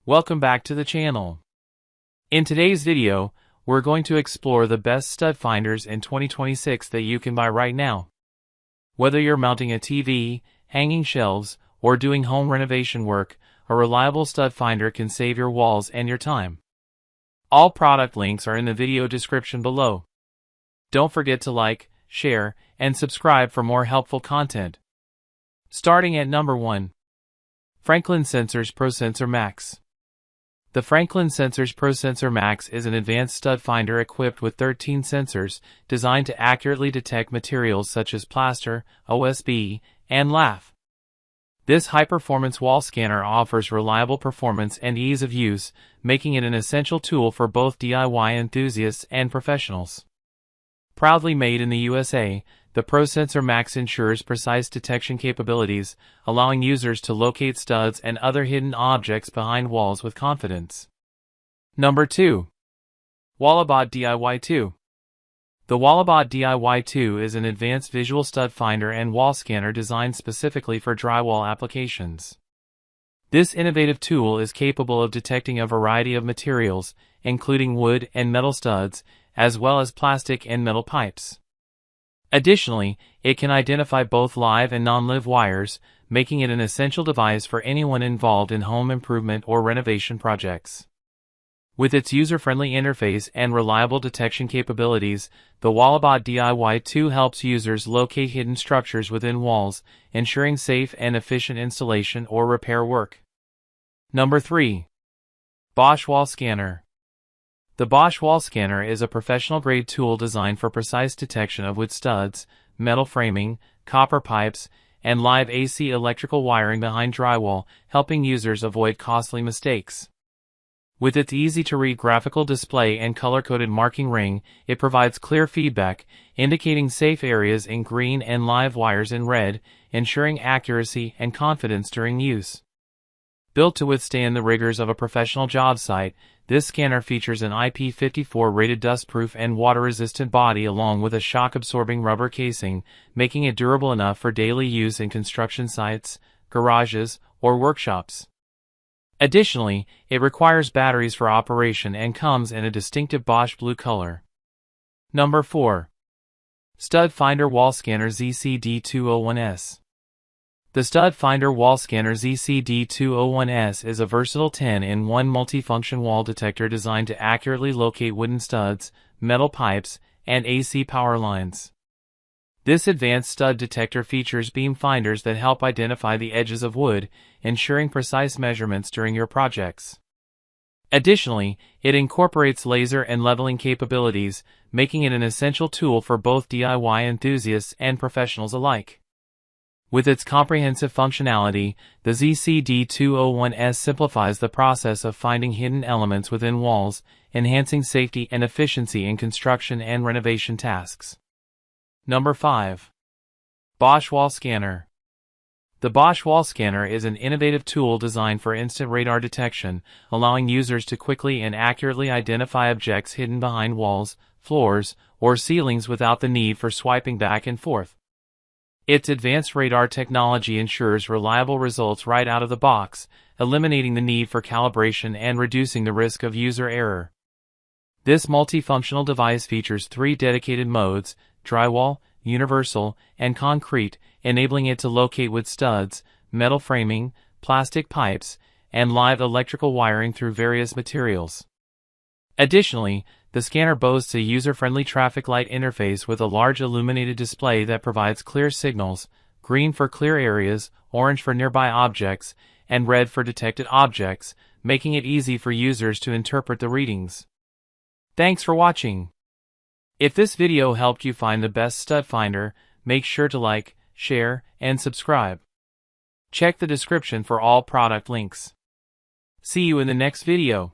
Welcome back to the channel. In today's video, we're going to explore the best stud finders in 2026 that you can buy right now. Whether you're mounting a TV, hanging shelves, or doing home renovation work, a reliable stud finder can save your walls and your time. All product links are in the video description below. Don't forget to like, share, and subscribe for more helpful content. Starting at number 1. Franklin Sensors ProSensor Max. The Franklin Sensors ProSensor Max is an advanced stud finder equipped with 13 sensors designed to accurately detect materials such as plaster, OSB, and lath. This high-performance wall scanner offers reliable performance and ease of use, making it an essential tool for both DIY enthusiasts and professionals. Proudly made in the USA, the ProSensor Max ensures precise detection capabilities, allowing users to locate studs and other hidden objects behind walls with confidence. Number 2. Wallabot DIY2. The Wallabot DIY2 is an advanced visual stud finder and wall scanner designed specifically for drywall applications. This innovative tool is capable of detecting a variety of materials, including wood and metal studs, as well as plastic and metal pipes. Additionally, it can identify both live and non-live wires, making it an essential device for anyone involved in home improvement or renovation projects. With its user-friendly interface and reliable detection capabilities, the Wallabot DIY2 helps users locate hidden structures within walls, ensuring safe and efficient installation or repair work. Number 3. Bosch Wall Scanner. The Bosch Wall Scanner is a professional-grade tool designed for precise detection of wood studs, metal framing, copper pipes, and live AC electrical wiring behind drywall, helping users avoid costly mistakes. With its easy-to-read graphical display and color-coded marking ring, it provides clear feedback, indicating safe areas in green and live wires in red, ensuring accuracy and confidence during use. Built to withstand the rigors of a professional job site, this scanner features an IP54 rated dustproof and water-resistant body along with a shock-absorbing rubber casing, making it durable enough for daily use in construction sites, garages, or workshops. Additionally, it requires batteries for operation and comes in a distinctive Bosch blue color. Number 4. Stud Finder Wall Scanner ZCD201S. The Stud Finder Wall Scanner ZCD201S is a versatile 10-in-1 multifunction wall detector designed to accurately locate wooden studs, metal pipes, and AC power lines. This advanced stud detector features beam finders that help identify the edges of wood, ensuring precise measurements during your projects. Additionally, it incorporates laser and leveling capabilities, making it an essential tool for both DIY enthusiasts and professionals alike. With its comprehensive functionality, the ZCD201S simplifies the process of finding hidden elements within walls, enhancing safety and efficiency in construction and renovation tasks. Number 5. Bosch Wall Scanner. The Bosch Wall Scanner is an innovative tool designed for instant radar detection, allowing users to quickly and accurately identify objects hidden behind walls, floors, or ceilings without the need for swiping back and forth. Its advanced radar technology ensures reliable results right out of the box, eliminating the need for calibration and reducing the risk of user error. This multifunctional device features 3 dedicated modes: drywall, universal, and concrete, enabling it to locate wood studs, metal framing, plastic pipes, and live electrical wiring through various materials. Additionally, the scanner boasts a user-friendly traffic light interface with a large illuminated display that provides clear signals: green for clear areas, orange for nearby objects, and red for detected objects, making it easy for users to interpret the readings. Thanks for watching. If this video helped you find the best stud finder, make sure to like, share, and subscribe. Check the description for all product links. See you in the next video.